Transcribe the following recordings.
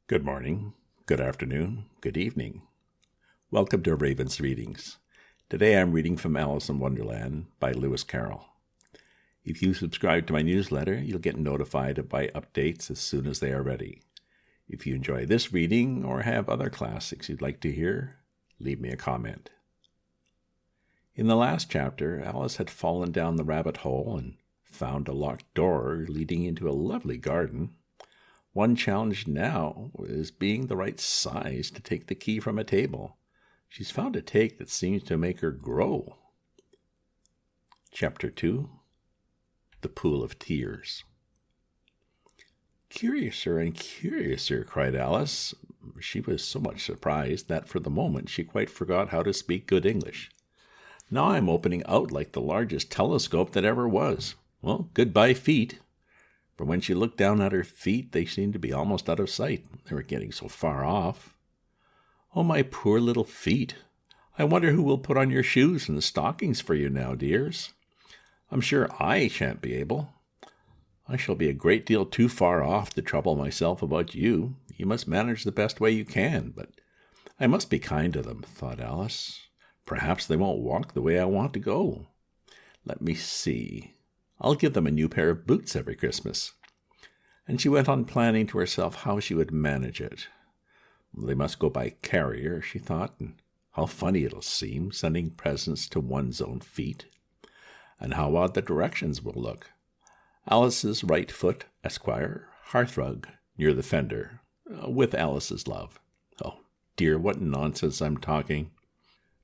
Good morning, good afternoon, good evening. Welcome to Raven's Readings. Today I'm reading from Alice in Wonderland by Lewis Caroll. If you subscribe to my newsletter, you'll get notified by updates as soon as they are ready. If you enjoy this reading or have other classics you'd like to hear, leave me a comment. In the last chapter, Alice had fallen down the rabbit hole and found a locked door leading into a lovely garden. One challenge now is being the right size to take the key from a table. She's found a take that seems to make her grow. Chapter 2, The Pool of Tears. "Curiouser and curiouser," cried Alice. She was so much surprised that for the moment she quite forgot how to speak good English. "Now I'm opening out like the largest telescope that ever was. Well, goodbye feet." For when she looked down at her feet, they seemed to be almost out of sight. They were getting so far off. "Oh, my poor little feet. I wonder who will put on your shoes and stockings for you now, dears. I'm sure I shan't be able. I shall be a great deal too far off to trouble myself about you. You must manage the best way you can, but I must be kind to them," thought Alice. "Perhaps they won't walk the way I want to go. Let me see. I'll give them a new pair of boots every Christmas." And she went on planning to herself how she would manage it. They must go by carrier, she thought, and how funny it'll seem, sending presents to one's own feet. And how odd the directions will look. Alice's right foot, Esquire, hearthrug, near the fender, with Alice's love. Oh, dear, what nonsense I'm talking.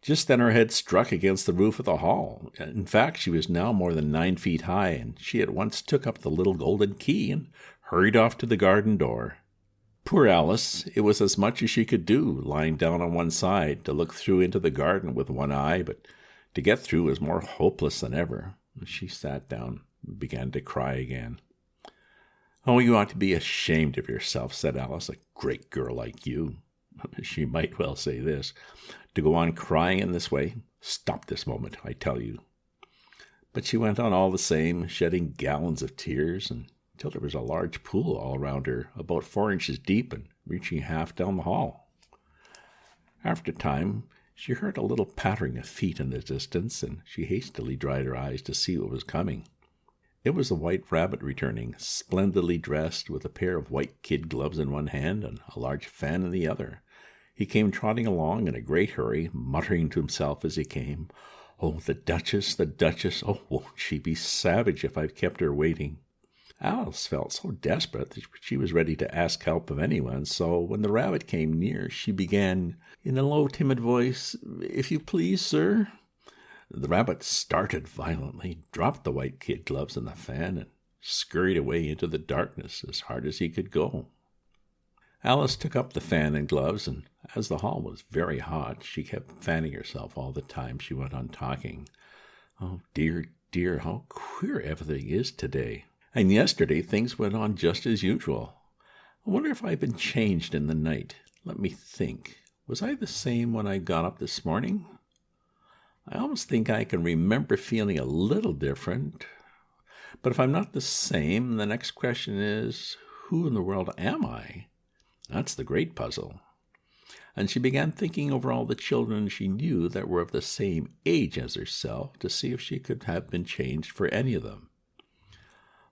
Just then her head struck against the roof of the hall. In fact, she was now more than 9 feet high, and she at once took up the little golden key and hurried off to the garden door. Poor Alice! It was as much as she could do, lying down on one side, to look through into the garden with one eye, but to get through was more hopeless than ever. She sat down and began to cry again. "Oh, you ought to be ashamed of yourself," said Alice, "a great girl like you." She might well say this. "To go on crying in this way. Stop this moment, I tell you." But she went on all the same, shedding gallons of tears, until there was a large pool all around her, about 4 inches deep and reaching half down the hall. After a time, she heard a little pattering of feet in the distance, and she hastily dried her eyes to see what was coming. It was the White Rabbit returning, splendidly dressed, with a pair of white kid gloves in one hand and a large fan in the other. He came trotting along in a great hurry, muttering to himself as he came, "Oh, the Duchess, the Duchess! Oh, won't she be savage if I've kept her waiting?" Alice felt so desperate that she was ready to ask help of anyone, so when the rabbit came near, she began, in a low, timid voice, "If you please, sir." The rabbit started violently, dropped the white kid gloves and the fan, and scurried away into the darkness as hard as he could go. Alice took up the fan and gloves, and as the hall was very hot, she kept fanning herself all the time she went on talking. "Oh, dear, dear, how queer everything is today. And yesterday things went on just as usual. I wonder if I've been changed in the night. Let me think. Was I the same when I got up this morning? I almost think I can remember feeling a little different. But if I'm not the same, the next question is, who in the world am I? That's the great puzzle." And she began thinking over all the children she knew that were of the same age as herself, to see if she could have been changed for any of them.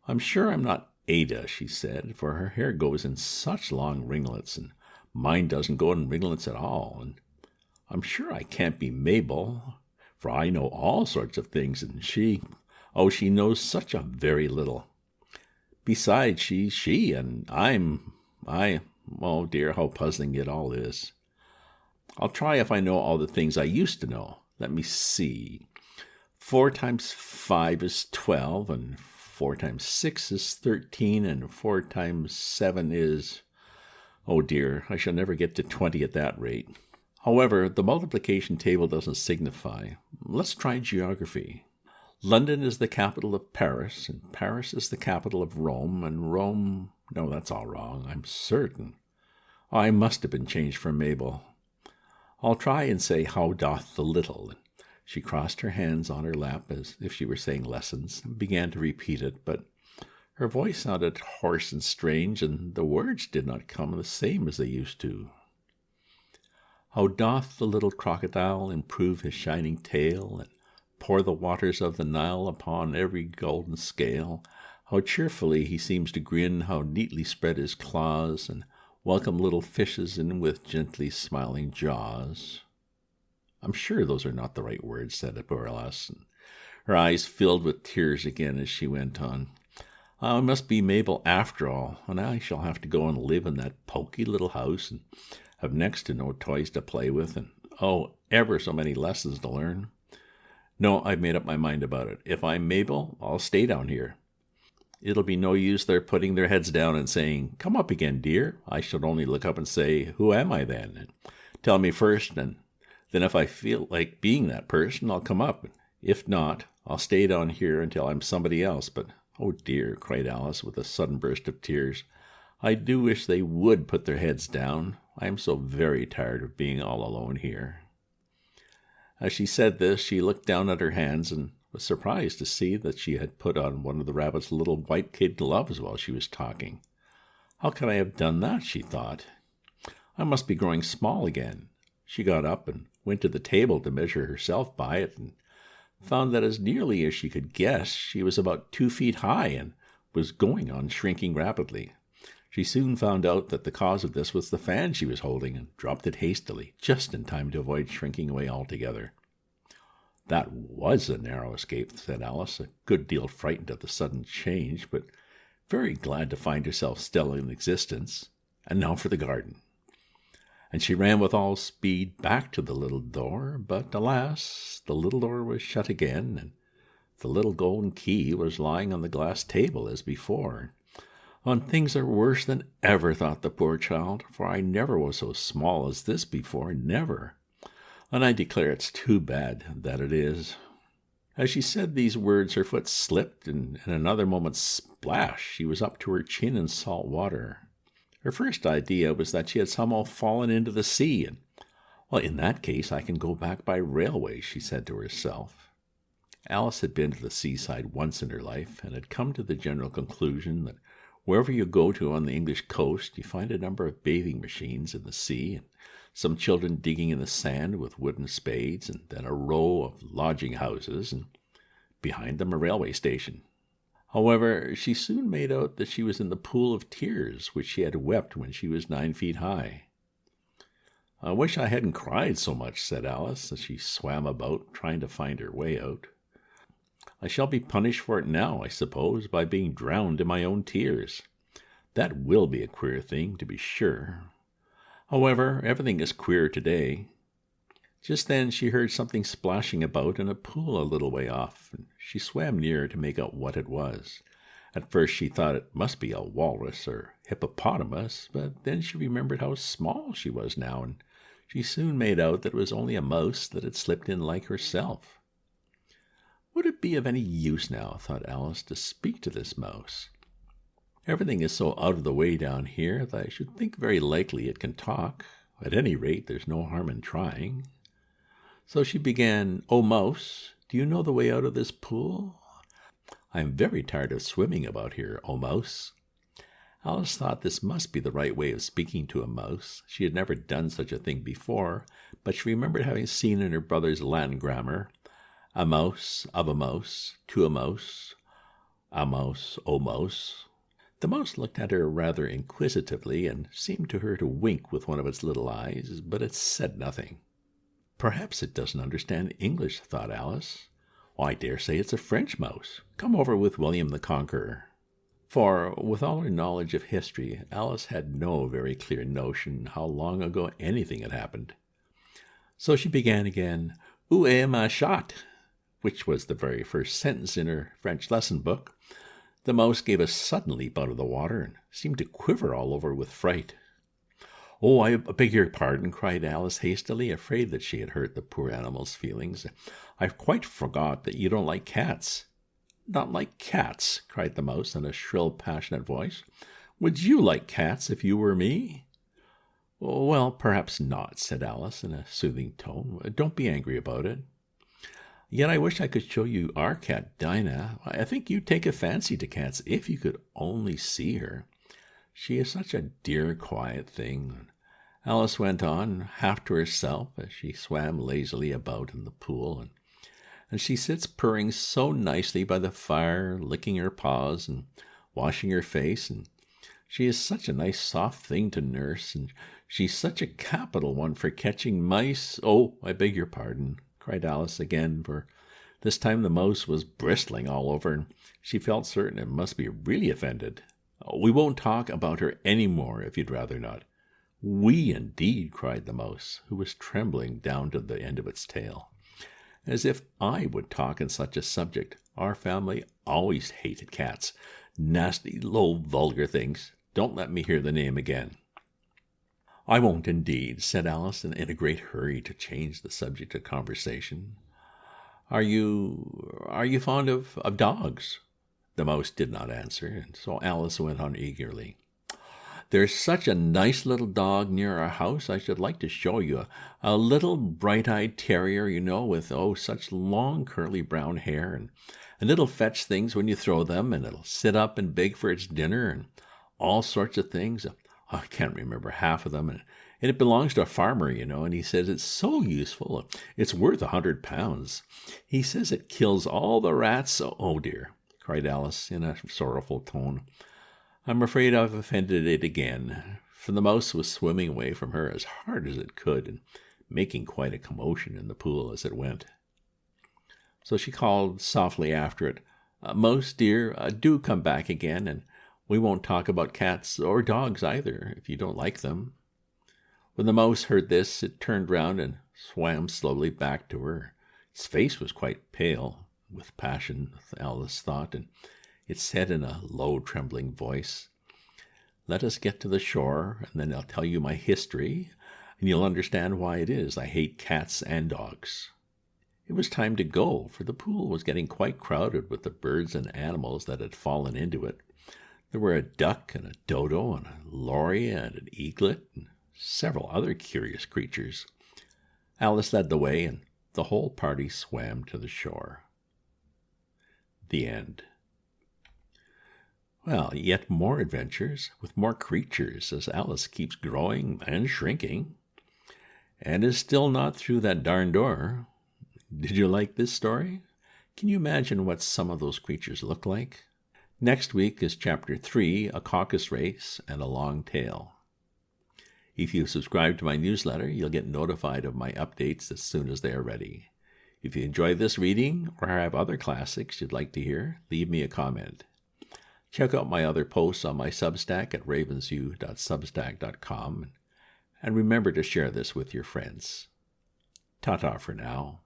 "I'm sure I'm not Ada," she said, "for her hair goes in such long ringlets, and mine doesn't go in ringlets at all. And I'm sure I can't be Mabel, for I know all sorts of things, and she knows such a very little. Besides, she's she, and oh dear, how puzzling it all is. I'll try if I know all the things I used to know. Let me see. 4 times 5 is 12, and 4 times 6 is 13, and 4 times 7 is... Oh dear, I shall never get to 20 at that rate. However, the multiplication table doesn't signify. Let's try geography. London is the capital of Paris, and Paris is the capital of Rome, and Rome... No, that's all wrong, I'm certain. I must have been changed for Mabel. I'll try and say, how doth the little? She crossed her hands on her lap as if she were saying lessons, and began to repeat it, but Her voice sounded hoarse and strange, and the words did not come the same as they used to. How doth the little crocodile improve his shining tail, and pour the waters of the Nile upon every golden scale? How cheerfully he seems to grin, how neatly spread his claws, and welcome little fishes in with gently smiling jaws. I'm sure those are not the right words, said poor Alice, and her eyes filled with tears again as she went on. I must be Mabel after all, and I shall have to go and live in that poky little house, and have next to no toys to play with, and ever so many lessons to learn. No, I've made up my mind about it. If I'm Mabel, I'll stay down here. It'll be no use their putting their heads down and saying, "Come up again, dear." I shall only look up and say, "Who am I then?" And tell me first, and then if I feel like being that person, I'll come up. If not, I'll stay down here until I'm somebody else. But, oh dear, cried Alice with a sudden burst of tears, I do wish they would put their heads down. I am so very tired of being all alone here. As she said this, she looked down at her hands and was surprised to see that she had put on one of the rabbit's little white kid gloves while she was talking. How could I have done that, she thought. I must be growing small again. She got up and went to the table to measure herself by it, and found that as nearly as she could guess, she was about 2 feet high and was going on shrinking rapidly. She soon found out that the cause of this was the fan she was holding, and dropped it hastily, just in time to avoid shrinking away altogether. That was a narrow escape, said Alice, a good deal frightened at the sudden change, but very glad to find herself still in existence. And now for the garden. And she ran with all speed back to the little door, but alas, the little door was shut again, and the little golden key was lying on the glass table as before. And things are worse than ever, thought the poor child, for I never was so small as this before, never. And I declare it's too bad that it is. As she said these words, her foot slipped, and in another moment, splash, she was up to her chin in salt water. Her first idea was that she had somehow fallen into the sea, and, well, in that case, I can go back by railway, she said to herself. Alice had been to the seaside once in her life, and had come to the general conclusion that wherever you go to on the English coast, you find a number of bathing machines in the sea, and some children digging in the sand with wooden spades, and then a row of lodging houses, and behind them a railway station. However, she soon made out that she was in the pool of tears which she had wept when she was 9 feet high. I wish I hadn't cried so much, said Alice, as she swam about, trying to find her way out. I shall be punished for it now, I suppose, by being drowned in my own tears. That will be a queer thing, to be sure. However, everything is queer today. Just then she heard something splashing about in a pool a little way off, and she swam near to make out what it was. At first she thought it must be a walrus or hippopotamus, but then she remembered how small she was now, and she soon made out that it was only a mouse that had slipped in like herself. Would it be of any use now, thought Alice, to speak to this mouse? Everything is so out of the way down here that I should think very likely it can talk. At any rate, there's no harm in trying. So she began, "Oh, mouse, do you know the way out of this pool? I am very tired of swimming about here, oh mouse." Alice thought this must be the right way of speaking to a mouse. She had never done such a thing before, but she remembered having seen in her brother's Latin grammar, a mouse, of a mouse, to a mouse, oh mouse. The mouse looked at her rather inquisitively and seemed to her to wink with one of its little eyes, but it said nothing. Perhaps it doesn't understand English, thought Alice. I dare say it's a French mouse, come over with William the Conqueror. For, with all her knowledge of history, Alice had no very clear notion how long ago anything had happened. So she began again, "Où est ma chatte?" which was the very first sentence in her French lesson book. The mouse gave a sudden leap out of the water and seemed to quiver all over with fright. "Oh, I beg your pardon," cried Alice hastily, afraid that she had hurt the poor animal's feelings. "I quite forgot that you don't like cats." "Not like cats?" cried the mouse in a shrill, passionate voice. "Would you like cats if you were me?" "Well, perhaps not," said Alice in a soothing tone. "Don't be angry about it." Yet I wish I could show you our cat, Dinah. I think you'd take a fancy to cats if you could only see her. She is such a dear, quiet thing. Alice went on, half to herself, as she swam lazily about in the pool, and she sits purring so nicely by the fire, licking her paws and washing her face, and she is such a nice soft thing to nurse, and she's such a capital one for catching mice. Oh, I beg your pardon, cried Alice again, for this time the mouse was bristling all over, and she felt certain it must be really offended. We won't talk about her any more, if you'd rather not. We, indeed, cried the mouse, who was trembling down to the end of its tail. As if I would talk on such a subject. Our family always hated cats. Nasty, low, vulgar things. Don't let me hear the name again. I won't, indeed, said Alice, in a great hurry to change the subject of conversation. Are you fond of dogs? The mouse did not answer, and so Alice went on eagerly. There's such a nice little dog near our house I should like to show you. A little bright-eyed terrier, with, such long curly brown hair, and it'll fetch things when you throw them, and it'll sit up and beg for its dinner, and all sorts of things. I can't remember half of them, and it belongs to a farmer, and he says it's so useful. It's worth £100. He says it kills all the rats. Oh dear, cried Alice in a sorrowful tone. I'm afraid I've offended it again, for the mouse was swimming away from her as hard as it could, and making quite a commotion in the pool as it went. So she called softly after it, Mouse, dear, do come back again, and we won't talk about cats or dogs either, if you don't like them. When the mouse heard this, it turned round and swam slowly back to her. Its face was quite pale with passion, Alice thought, and it said in a low, trembling voice, Let us get to the shore, and then I'll tell you my history, and you'll understand why it is I hate cats and dogs. It was time to go, for the pool was getting quite crowded with the birds and animals that had fallen into it. There were a duck and a dodo and a loria and an eaglet and several other curious creatures. Alice led the way, and the whole party swam to the shore. The end. Well, yet more adventures with more creatures as Alice keeps growing and shrinking and is still not through that darn door. Did you like this story? Can you imagine what some of those creatures look like? Next week is Chapter 3, A Caucus Race and a Long Tail. If you subscribe to my newsletter, you'll get notified of my updates as soon as they are ready. If you enjoy this reading or have other classics you'd like to hear, leave me a comment. Check out my other posts on my Substack at ravensview.substack.com, and remember to share this with your friends. Ta-ta for now.